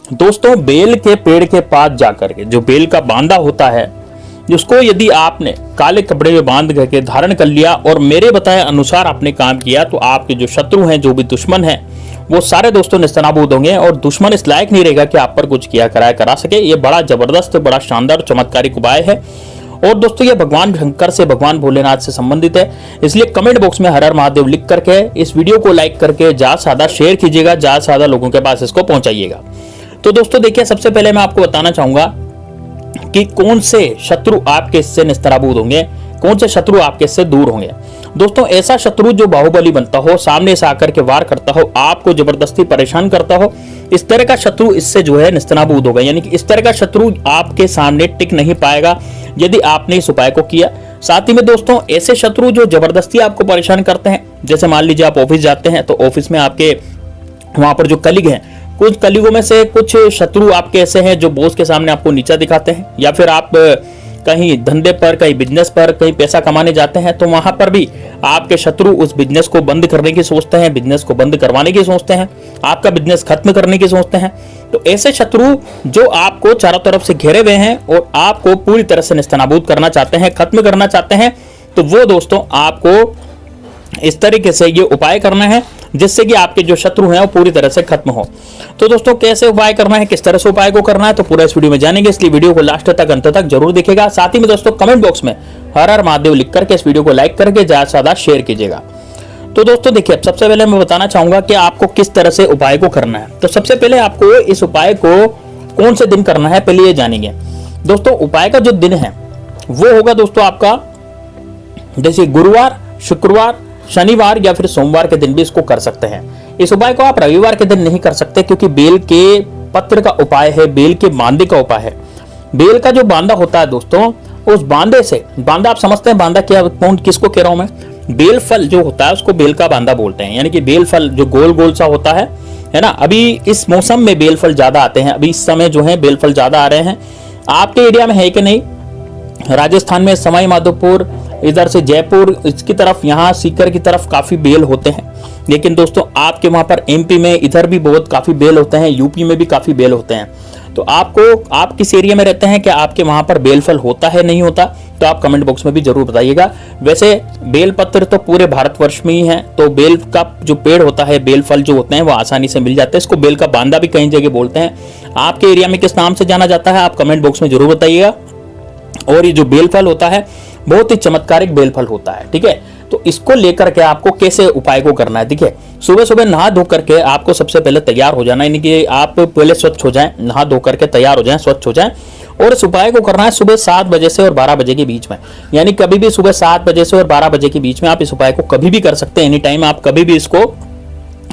दोस्तों बेल के पेड़ के पास जाकर के जो बेल का बांदा होता है, जिसको यदि आपने काले कपड़े में बांध करके धारण कर लिया और मेरे बताए अनुसार आपने काम किया, तो आपके जो शत्रु हैं, जो भी दुश्मन हैं, वो सारे दोस्तों निस्तनाबूद होंगे और दुश्मन इस लायक नहीं रहेगा कि आप पर कुछ किया कराया करा सके। ये बड़ा जबरदस्त, बड़ा शानदार चमत्कारिक उपाय है और दोस्तों ये भगवान शंकर से, भगवान भोलेनाथ से संबंधित है। इसलिए कमेंट बॉक्स में हर हर महादेव लिख करके इस वीडियो को लाइक करके ज्यादा से ज्यादा शेयर कीजिएगा, ज्यादा से ज्यादा लोगों के पास इसको पहुंचाइएगा। तो दोस्तों देखिए, सबसे पहले मैं आपको बताना चाहूंगा कि कौन से शत्रु आपके इससे निस्तराबूद होंगे, कौन से शत्रु आपके इससे दूर होंगे। दोस्तों ऐसा शत्रु जो बाहुबली बनता हो, सामने से आकर के वार करता हो, आपको जबरदस्ती परेशान करता हो, इस तरह का शत्रु इससे जो है निस्तनाबूद होगा। यानी कि इस तरह का शत्रु आपके सामने टिक नहीं पाएगा यदि आपने इस उपाय को किया। साथ ही में दोस्तों ऐसे शत्रु जो जबरदस्ती आपको परेशान करते हैं, जैसे मान लीजिए आप ऑफिस जाते हैं, तो ऑफिस में आपके वहां पर जो कलीग हैं, कुछ कलीगों में से कुछ शत्रु आपके ऐसे हैं जो बॉस के सामने आपको नीचा दिखाते हैं, या फिर आप कहीं धंधे पर, कहीं बिजनेस पर, कहीं पैसा कमाने जाते हैं, तो वहां पर भी आपके शत्रु उस बिजनेस को बंद करने की सोचते हैं, बिजनेस को बंद करवाने की सोचते हैं, आपका बिजनेस खत्म करने की सोचते हैं। तो ऐसे शत्रु जो आपको चारों तरफ से घेरे हुए हैं और आपको पूरी तरह से निस्तनाबूद करना चाहते हैं, खत्म करना चाहते हैं, तो वो दोस्तों आपको इस तरीके से ये उपाय करना है जिससे कि आपके जो शत्रु हैं वो पूरी तरह से खत्म हो। तो दोस्तों कैसे उपाय करना है, किस तरह से उपाय को करना है, तो पूरा इस वीडियो में जानेंगे, इसलिए वीडियो को लास्ट तक, अंत तक जरूर देखिएगा। साथ ही में दोस्तों कमेंट बॉक्स में हर हर महादेव लिख करके इस वीडियो को लाइक करके ज्यादा से ज्यादा शेयर कीजिएगा। तो दोस्तों देखिए, सबसे पहले मैं बताना चाहूंगा कि आपको किस तरह से उपाय को करना है। तो सबसे पहले आपको इस उपाय को कौन से दिन करना है, पहले ये जानेंगे। दोस्तों उपाय का जो दिन है वो होगा दोस्तों आपका जैसे गुरुवार, शुक्रवार, शनिवार या फिर सोमवार के दिन भी इसको कर सकते हैं। इस उपाय को आप रविवार के दिन नहीं कर सकते, क्योंकि बेल के पत्र का उपाय है, बेल के बांदे का उपाय है। बेल का जो बांदा होता है दोस्तों, उस बांदे से, बांदा आप समझते हैं बांदा क्या, कौन किसको कह रहा हूं मैं, बेल फल जो होता है उसको बेल का बांदा बोलते हैं। यानी कि बेल फल जो गोल गोल सा होता है ना। अभी इस मौसम में बेल फल ज्यादा आते हैं, अभी इस समय जो है बेल फल ज्यादा आ रहे हैं। आपके एरिया में है कि नहीं, राजस्थान में सवाई माधोपुर, इधर से जयपुर इसकी तरफ, यहाँ सीकर की तरफ काफी बेल होते हैं। लेकिन दोस्तों आपके वहां पर एमपी में इधर भी बहुत काफी बेल होते हैं, यूपी में भी काफी बेल होते हैं। तो आपको, आप किस एरिया में रहते हैं, क्या आपके वहां पर बेल फल होता है, नहीं होता, तो आप कमेंट बॉक्स में भी जरूर बताइएगा। वैसे बेल पत्र तो पूरे भारतवर्ष में ही है, तो बेल का जो पेड़ होता है, बेल फल जो होते हैं वो आसानी से मिल जाते हैं। इसको बेल का बांदा भी कई जगह बोलते हैं। आपके एरिया में किस नाम से जाना जाता है, आप कमेंट बॉक्स में जरूर बताइएगा। और ये जो बेल फल होता है बहुत ही चमत्कारिक बेल फल होता है, ठीक है। तो इसको लेकर के आपको कैसे उपाय को करना है, देखिए सुबह सुबह नहा धो करके आपको सबसे पहले तैयार हो जाना है। यानी कि आप पहले स्वच्छ हो जाएं, नहा धो करके तैयार हो जाएं, स्वच्छ हो जाएं। और इस उपाय को करना है सुबह 7 बजे से और 12 बजे के बीच में। यानी कभी भी सुबह 7 बजे से और 12 बजे के बीच में आप इस उपाय को कभी भी कर सकते हैं, एनी टाइम आप कभी भी इसको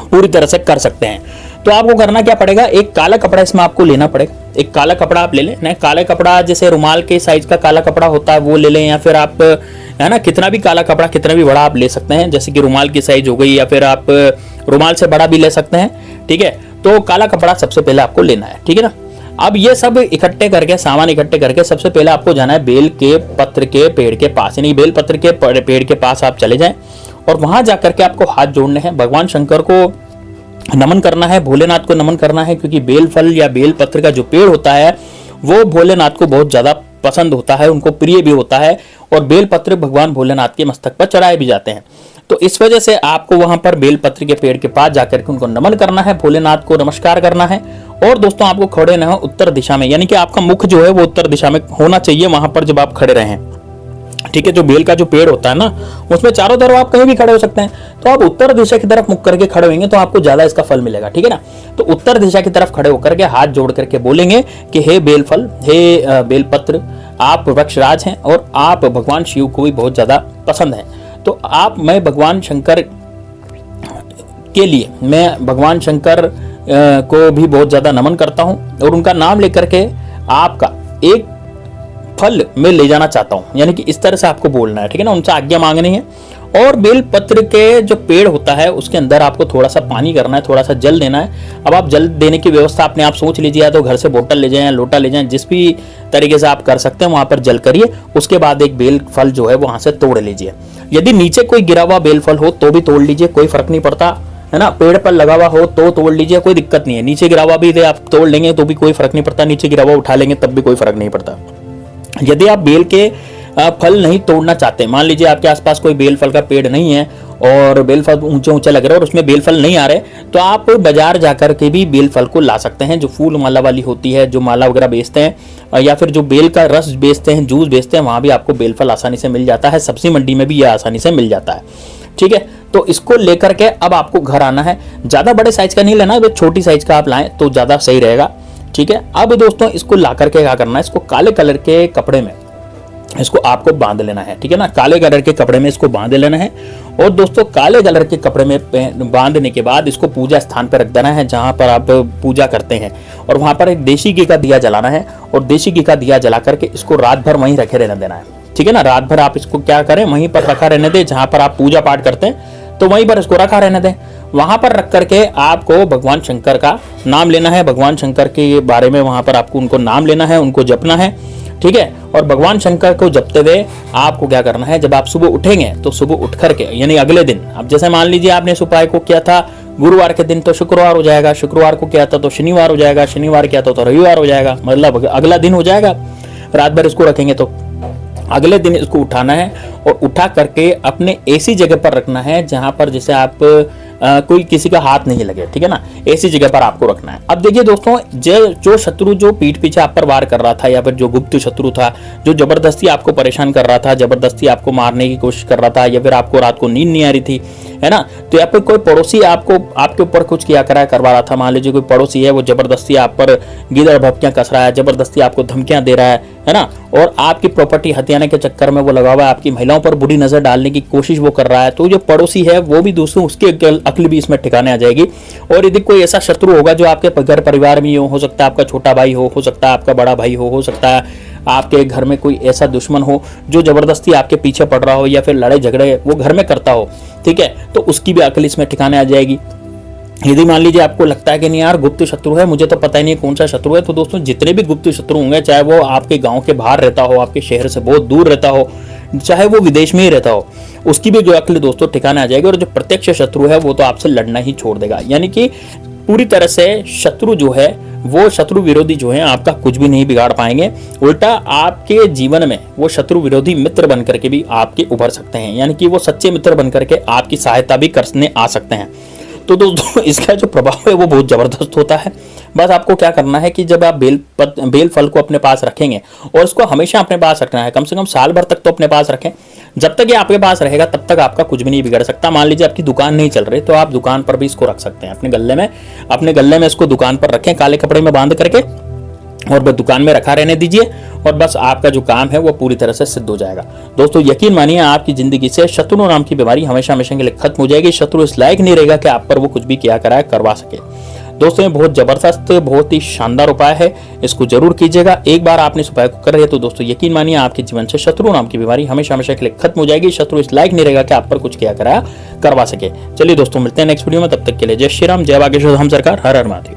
पूरी तरह से कर सकते हैं। तो आपको करना क्या पड़ेगा, एक काला कपड़ा इसमें आपको लेना पड़ेगा। एक काला कपड़ा आप ले लें, नहीं काला कपड़ा जैसे रुमाल के साइज का काला कपड़ा होता है वो ले लें, या फिर आप है ना कितना भी काला कपड़ा, कितना भी बड़ा आप ले सकते हैं, जैसे कि रुमाल की साइज हो गई, या फिर आप रुमाल से बड़ा भी ले सकते हैं, ठीक है। तो काला कपड़ा सबसे पहले आपको लेना है, ठीक है ना। अब ये सब इकट्ठे करके, सामान इकट्ठे करके सबसे पहले आपको जाना है बेल के पत्र के पेड़ के पास। यानी बेल पत्र के पेड़ के पास आप चले जाएं और वहां जाकर के आपको हाथ जोड़ने हैं, भगवान शंकर को नमन करना है, भोलेनाथ को नमन करना है। क्योंकि बेल फल या बेल पत्र का जो पेड़ होता है वो भोलेनाथ को बहुत ज्यादा पसंद होता है, उनको प्रिय भी होता है, और बेल पत्र भगवान भोलेनाथ के मस्तक पर चढ़ाए भी जाते हैं। तो इस वजह से आपको वहां पर बेल पत्र के पेड़ के पास जाकर के उनको नमन करना है, भोलेनाथ को नमस्कार करना है। और दोस्तों आपको खड़े रहना है उत्तर दिशा में, यानी कि आपका मुख जो है वो उत्तर दिशा में होना चाहिए वहां पर जब आप खड़े रहें, ठीक है। जो बेल का जो पेड़ होता है ना, उसमें चारों तरफ आप कहीं भी खड़े हो सकते हैं। तो आप उत्तर दिशा की तरफ मुख करके खड़े होंगे तो आपको ज्यादा इसका फल मिलेगा, ठीक है ना। तो उत्तर दिशा की तरफ खड़े होकर के हाथ जोड़ करके बोलेंगे कि हे बेल फल, हे बेल पत्र, आप वृक्षराज हैं और आप भगवान शिव को भी बहुत ज्यादा पसंद है। तो मैं भगवान शंकर के लिए, मैं भगवान शंकर को भी बहुत ज्यादा नमन करता हूं और उनका नाम लेकर के आपका एक फल मैं ले जाना चाहता हूं। यानी कि इस तरह से आपको बोलना है, ठीक है ना, उनसे आज्ञा मांगनी है। और बेल पत्र के जो पेड़ होता है उसके अंदर आपको थोड़ा सा पानी करना है, थोड़ा सा जल देना है। अब आप जल देने की व्यवस्था अपने आप सोच लीजिए, या तो घर से बोतल ले जाएं, लोटा ले जाएं, जिस भी तरीके से आप कर सकते हैं वहां पर जल करिए। उसके बाद एक बेल फल जो है वहां से तोड़ लीजिए। यदि नीचे कोई गिरा हुआ बेल फल हो तो भी तोड़ लीजिए, कोई फर्क नहीं पड़ता, है ना, पेड़ पर लगा हुआ हो तो तोड़ लीजिए, कोई दिक्कत नहीं है। नीचे गिरा हुआ भी यदि आप तोड़ लेंगे तो भी कोई फर्क नहीं पड़ता, नीचे गिरा हुआ उठा लेंगे तब भी कोई फर्क नहीं पड़ता। यदि आप बेल के फल नहीं तोड़ना चाहते, मान लीजिए आपके आसपास कोई बेल फल का पेड़ नहीं है और बेल फल ऊंचे ऊंचे लग रहे हैं और उसमें बेल फल नहीं आ रहे, तो आप बाजार जाकर के भी बेल फल को ला सकते हैं। जो फूल माला वाली होती है, जो माला वगैरह बेचते हैं, या फिर जो बेल का रस बेचते हैं, जूस बेचते हैं, वहां भी आपको बेल फल आसानी से मिल जाता है। सब्जी मंडी में भी यह आसानी से मिल जाता है। ठीक है, तो इसको लेकर के अब आपको घर आना है। ज्यादा बड़े साइज का नहीं लेना, तो छोटी साइज का आप लाएं तो ज्यादा सही रहेगा। ठीक है, अब दोस्तों इसको ला करके क्या करना है, इसको काले कलर के कपड़े में इसको आपको बांध लेना है। ठीक है ना, काले कलर के कपड़े में इसको बांध लेना है। और दोस्तों काले कलर के कपड़े में बांधने के बाद इसको पूजा स्थान पर रख देना है जहां पर आप पूजा करते हैं, और वहां पर एक देसी घी का दिया जलाना है, और देसी घी का दिया जला करके इसको रात भर वहीं रखे रहने देना है। ठीक है ना, रात भर आप इसको क्या करें, वहीं पर रखा रहने दें। जहां पर आप पूजा पाठ करते हैं तो वहीं पर इसको रखा रहने दें। वहां पर रख करके आपको भगवान शंकर का नाम लेना है, भगवान शंकर के बारे में वहां पर आपको उनको नाम लेना है, उनको जपना है। ठीक है, और भगवान शंकर को जपते हुए आपको क्या करना है, जब आप सुबह उठेंगे तो सुबह उठ करके यानी अगले दिन, अब जैसे मान लीजिए आपने इस उपाय को किया था गुरुवार के दिन तो शुक्रवार हो जाएगा, शुक्रवार को किया था तो शनिवार हो जाएगा, शनिवार किया था तो रविवार हो जाएगा, मतलब अगला दिन हो जाएगा। रात भर इसको रखेंगे तो अगले दिन इसको उठाना है, और उठा करके अपने ऐसी जगह पर रखना है जहां पर जैसे आप कोई किसी का हाथ नहीं लगे। ठीक है ना, ऐसी जगह पर आपको रखना है। अब देखिए दोस्तों, जो शत्रु जो पीठ पीछे आप पर वार कर रहा था, या फिर जो गुप्त शत्रु था, जो जबरदस्ती आपको परेशान कर रहा था, जबरदस्ती आपको मारने की कोशिश कर रहा था, या फिर आपको रात को नींद नहीं आ रही थी, है ना, तो या फिर कोई पड़ोसी आपको आपके ऊपर कुछ किया करवा रहा था। मान लीजिए कोई पड़ोसी है, वो जबरदस्ती आप पर गिदड़ भपकियां कस रहा है, जबरदस्ती आपको धमकियां दे रहा है ना, और आपकी प्रॉपर्टी हथियाने के चक्कर में वो लगा हुआ है, आपकी महिलाओं पर बुरी नजर डालने की कोशिश वो कर रहा है, तो जो पड़ोसी है वो भी दोस्तों उसके अक्ल भी इसमें ठिकाने आ जाएगी। और यदि कोई ऐसा शत्रु होगा जो आपके घर परिवार में हो सकता है आपका छोटा भाई हो सकता है आपका बड़ा भाई हो सकता है आपके घर में कोई ऐसा दुश्मन हो जो जबरदस्ती आपके पीछे पड़ रहा हो, या फिर लड़ाई झगड़े वो घर में करता हो, ठीक है, तो उसकी भी अक्ल इसमें ठिकाने आ जाएगी। यदि मान लीजिए आपको लगता है कि नहीं यार गुप्त शत्रु है, मुझे तो पता ही नहीं कौन सा शत्रु है, तो दोस्तों जितने भी गुप्त शत्रु होंगे, चाहे वो आपके गांव के बाहर रहता हो, आपके शहर से बहुत दूर रहता हो, चाहे वो विदेश में ही रहता हो, उसकी भी जो अक्ल दोस्तों ठिकाने आ जाएगी। और जो प्रत्यक्ष शत्रु है वो तो आपसे लड़ना ही छोड़ देगा। यानी कि पूरी तरह से शत्रु जो है वो शत्रु विरोधी जो है आपका कुछ भी नहीं बिगाड़ पाएंगे, उल्टा आपके जीवन में वो शत्रु विरोधी मित्र बन करके भी आपके उभर सकते हैं। यानी कि वो सच्चे मित्र बन करके आपकी सहायता भी करने आ सकते हैं। तो दोस्तों इसका जो प्रभाव है वो बहुत जबरदस्त होता है। बस आपको क्या करना है कि जब आप बेल फल को अपने पास रखेंगे, और इसको हमेशा अपने पास रखना है, कम से कम साल भर तक तो अपने पास रखें। जब तक ये आपके पास रहेगा तब तक आपका कुछ भी नहीं बिगड़ सकता। मान लीजिए आपकी दुकान नहीं चल रही तो आप दुकान पर भी इसको रख सकते हैं, अपने गले में इसको दुकान पर रखें काले कपड़े में बांध करके, और बस दुकान में रखा रहने दीजिए, और बस आपका जो काम है वो पूरी तरह से सिद्ध हो जाएगा। दोस्तों यकीन मानिए आपकी जिंदगी से शत्रु नाम की बीमारी हमेशा हमेशा के लिए खत्म हो जाएगी। शत्रु इस लायक नहीं रहेगा कि आप पर वो कुछ भी किया कराए करवा सके। दोस्तों ये बहुत जबरदस्त बहुत ही शानदार उपाय है, इसको जरूर कीजिएगा। एक बार आपने इस उपाय को कर रहे तो दोस्तों यकीन मानिए आपके जीवन से शत्रु नाम की बीमारी हमेशा हमेशा के लिए खत्म हो जाएगी। शत्रु इस लायक नहीं रहेगा कि आप पर कुछ किया कराया करवा सके। चलिए दोस्तों मिलते हैं नेक्स्ट वीडियो में, तब तक के लिए जय श्री राम, जय बागेश्वर धाम सरकार, हर हर महादेव।